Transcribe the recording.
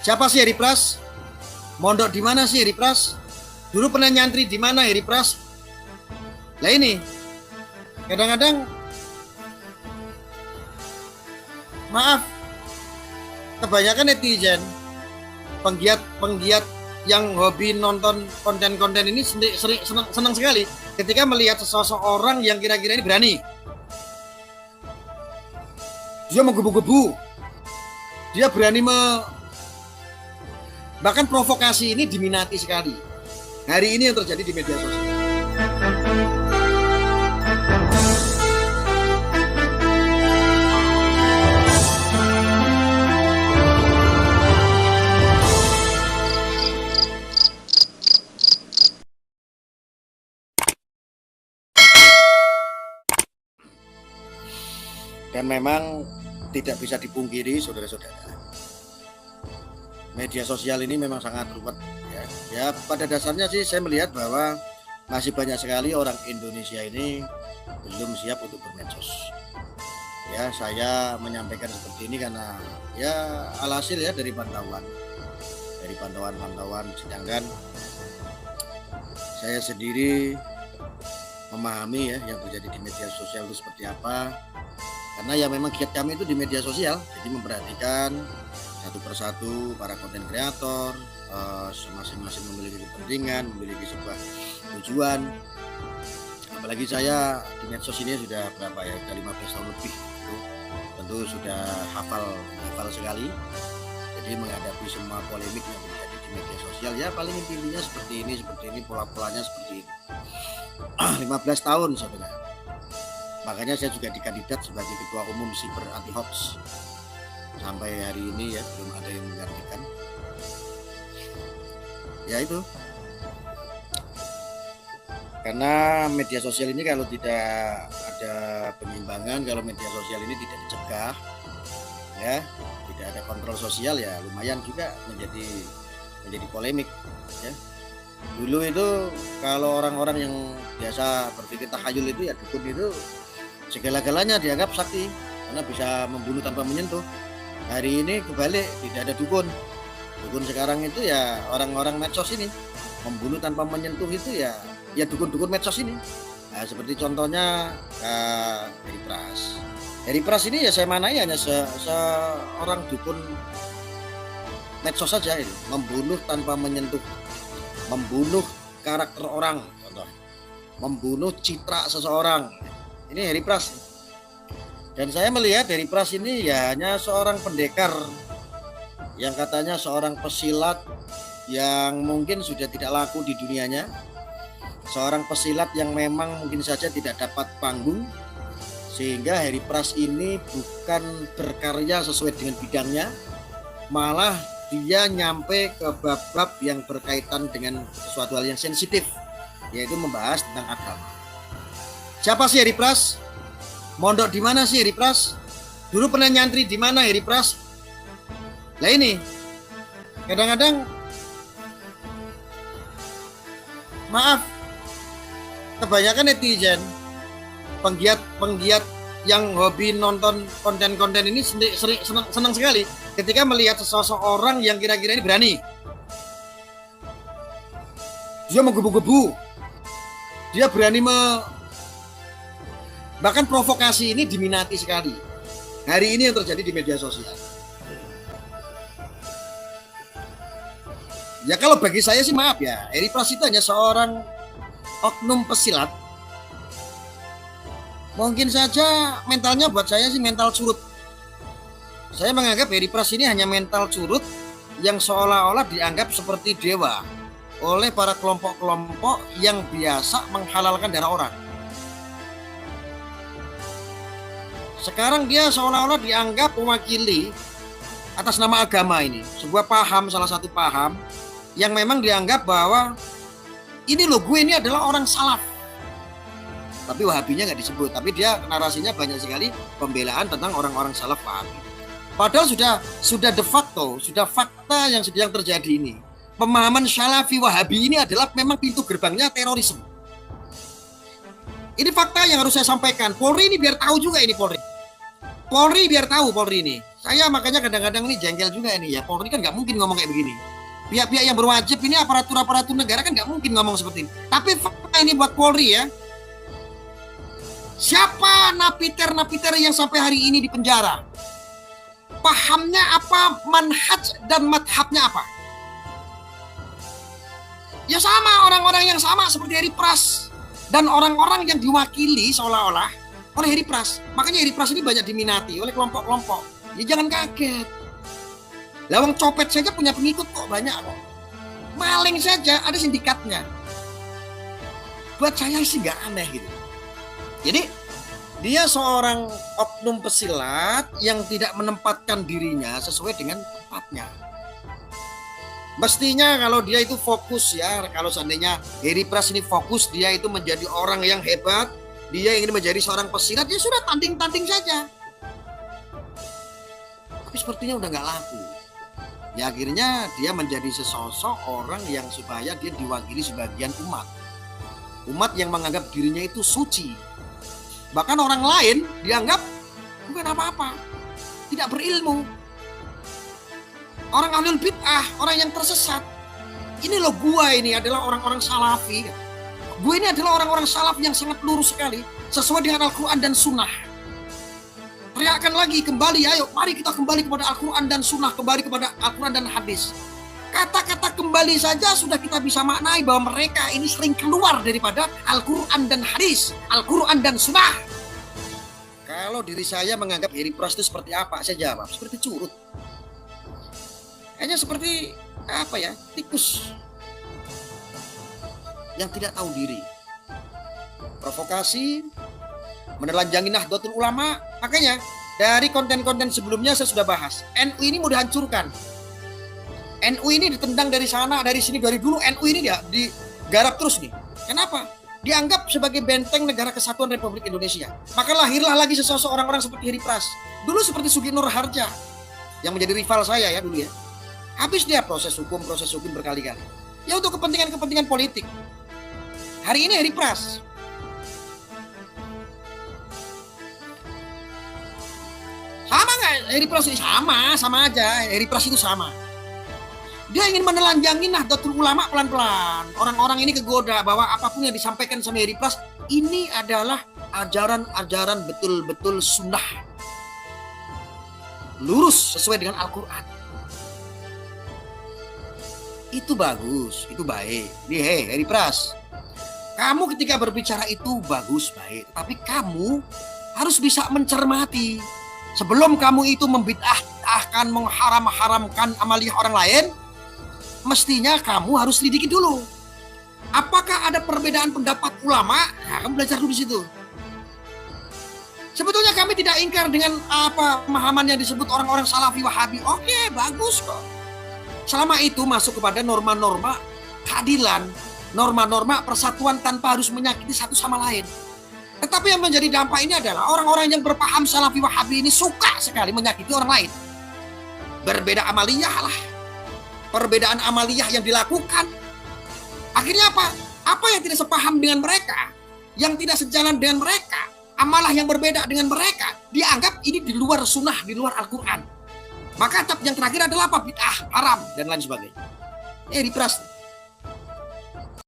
Siapa sih Heri Pras? Mondok di mana sih Heri Pras? Dulu pernah nyantri di mana Heri Pras? Lah ini, kadang-kadang maaf, kebanyakan netizen, penggiat yang hobi nonton konten-konten ini sering senang sekali ketika melihat seseorang yang kira-kira ini berani. Dia menggebu-gebu, dia berani bahkan provokasi ini diminati sekali. Hari ini yang terjadi di media sosial. Dan memang tidak bisa dipungkiri saudara-saudara, media sosial ini memang sangat ruwet ya. Pada dasarnya sih saya melihat bahwa masih banyak sekali orang Indonesia ini belum siap untuk bermedsos. Ya, saya menyampaikan seperti ini karena ya alhasil ya dari pantauan sedangkan saya sendiri memahami ya yang terjadi di media sosial itu seperti apa. Karena ya memang giat kami itu di media sosial, jadi memperhatikan satu persatu para konten kreator, masing-masing memiliki kepentingan, memiliki sebuah tujuan. Apalagi saya di medsos ini sudah berapa ya, sudah 15 tahun lebih, tentu sudah hafal sekali. Jadi menghadapi semua polemik yang terjadi di media sosial, ya paling intinya seperti ini, pola-polanya seperti ini. 15 tahun sebenarnya. Makanya saya juga dikandidat sebagai Ketua Umum Siber Anti Hoax. Sampai hari ini ya belum ada yang menggantikan. Ya itu. Karena media sosial ini kalau tidak ada penyimbangan, kalau media sosial ini tidak dicegah, ya tidak ada kontrol sosial, ya lumayan juga menjadi polemik. Ya. Dulu itu kalau orang-orang yang biasa berpikir tahayul itu ya dukun itu segala-galanya dianggap sakti karena bisa membunuh tanpa menyentuh. Hari ini kebalik, tidak ada dukun sekarang itu ya orang-orang medsos ini membunuh tanpa menyentuh itu ya dukun medsos ini. Nah, seperti contohnya Heri Pras ini ya saya manai hanya seorang dukun medsos saja ini, membunuh tanpa menyentuh, membunuh karakter orang, contoh, membunuh citra seseorang. Ini Heri Pras. Dan saya melihat Heri Pras ini ya hanya seorang pendekar yang katanya seorang pesilat yang mungkin sudah tidak laku di dunianya. Seorang pesilat yang memang mungkin saja tidak dapat panggung, sehingga Heri Pras ini bukan berkarya sesuai dengan bidangnya, malah dia nyampe ke bab-bab yang berkaitan dengan sesuatu hal yang sensitif, yaitu membahas tentang agama. Siapa sih Heri Pras? Mondok di mana sih Heri Pras? Dulu pernah nyantri di mana Heri Pras? Lah ini, kadang-kadang maaf, kebanyakan netizen, penggiat yang hobi nonton konten-konten ini sering senang sekali ketika melihat seseorang yang kira-kira ini berani. Dia menggebu-gebu, dia berani bahkan provokasi ini diminati sekali. Hari ini yang terjadi di media sosial. Ya kalau bagi saya sih maaf ya, Heri Pras itu hanya seorang oknum pesilat. Mungkin saja mentalnya buat saya sih mental curut. Saya menganggap Heri Pras ini hanya mental curut yang seolah-olah dianggap seperti dewa oleh para kelompok-kelompok yang biasa menghalalkan darah orang. Sekarang dia seolah-olah dianggap mewakili atas nama agama ini. Sebuah paham, salah satu paham yang memang dianggap bahwa ini loh, gue ini adalah orang salaf. Tapi Wahabinya nggak disebut. Tapi dia narasinya banyak sekali pembelaan tentang orang-orang salaf Wahabi. Padahal sudah de facto, sudah fakta yang sedang terjadi ini. Pemahaman Salafi Wahabi ini adalah memang pintu gerbangnya terorisme. Ini fakta yang harus saya sampaikan. Polri ini biar tahu juga ini Polri biar tahu Polri ini. Saya makanya kadang-kadang ini jengkel juga ini ya. Polri kan nggak mungkin ngomong kayak begini. Pihak-pihak yang berwajib ini aparatur-aparatur negara kan nggak mungkin ngomong seperti ini. Tapi fakta ini buat Polri ya. Siapa napiter-napiter yang sampai hari ini di penjara? Pahamnya apa, manhaj dan madhabnya apa? Ya sama, orang-orang yang sama seperti Heri Pras dan orang-orang yang diwakili seolah-olah oleh Heri Pras. Makanya Heri Pras ini banyak diminati oleh kelompok-kelompok. Ya jangan kaget. Lawang copet saja punya pengikut kok, banyak kok. Maling saja ada sindikatnya. Buat saya sih nggak aneh gitu. Jadi dia seorang oknum pesilat yang tidak menempatkan dirinya sesuai dengan tempatnya. Mestinya kalau dia itu fokus ya, kalau seandainya Heri Pras ini fokus, dia itu menjadi orang yang hebat, dia ingin menjadi seorang pesilat, ya sudah tanding-tanding saja. Tapi sepertinya udah nggak laku. Ya akhirnya dia menjadi sesosok orang yang supaya dia diwakili sebagian umat. Umat yang menganggap dirinya itu suci. Bahkan orang lain dianggap bukan apa-apa, tidak berilmu. Orang ahlul bid'ah, orang yang tersesat. Ini loh gua ini adalah orang-orang salafi. Gue ini adalah orang-orang salaf yang sangat lurus sekali, sesuai dengan Al-Quran dan Sunnah. Teriakan lagi kembali, ayo mari kita kembali kepada Al-Quran dan Sunnah, kembali kepada Al-Quran dan hadis. Kata-kata kembali saja sudah kita bisa maknai bahwa mereka ini sering keluar daripada Al-Quran dan hadis, Al-Quran dan Sunnah. Kalau diri saya menganggap Heri Pras itu seperti apa, saya jawab seperti curut. Hanya seperti apa ya, tikus yang tidak tahu diri. Provokasi, menelanjangi Nahdlatul Ulama. Makanya dari konten-konten sebelumnya saya sudah bahas. NU ini mau dihancurkan. NU ini ditendang dari sana, dari sini, dari dulu NU ini dia digarap terus nih. Kenapa? Dianggap sebagai benteng negara kesatuan Republik Indonesia. Maka lahirlah lagi sesosok orang-orang seperti Heri Pras. Dulu seperti Sugi Nur Harja yang menjadi rival saya ya dulu ya. Habis dia proses hukum berkali-kali. Ya untuk kepentingan-kepentingan politik. Hari ini Heri Pras. Sama nggak Heri Pras ini? Sama aja. Heri Pras itu sama. Dia ingin menelanjangi Nahdlatul Ulama pelan-pelan. Orang-orang ini kegoda bahwa apapun yang disampaikan sama Heri Pras ini adalah ajaran-ajaran betul-betul sunnah. Lurus sesuai dengan Al-Quran. Itu bagus, itu baik. Nih Heri Pras, kamu ketika berbicara itu bagus, baik. Tapi kamu harus bisa mencermati. Sebelum kamu itu membid'ahkan, mengharam-haramkan amaliyah orang lain, mestinya kamu harus selidiki dulu. Apakah ada perbedaan pendapat ulama? Nah, kamu belajar dulu di situ. Sebetulnya kami tidak ingkar dengan pemahaman yang disebut orang-orang Salafi Wahabi. Oke, bagus kok. Selama itu masuk kepada norma-norma keadilan, norma-norma persatuan tanpa harus menyakiti satu sama lain. Tetapi yang menjadi dampak ini adalah orang-orang yang berpaham Salafi Wahabi ini suka sekali menyakiti orang lain. Berbeda amaliyah lah. Perbedaan amaliyah yang dilakukan. Akhirnya apa? Apa yang tidak sepaham dengan mereka, yang tidak sejalan dengan mereka, amalah yang berbeda dengan mereka, dianggap ini di luar sunnah, di luar Al-Quran. Maka cap yang terakhir adalah apa? Bid'ah, haram, dan lain sebagainya. Heri Pras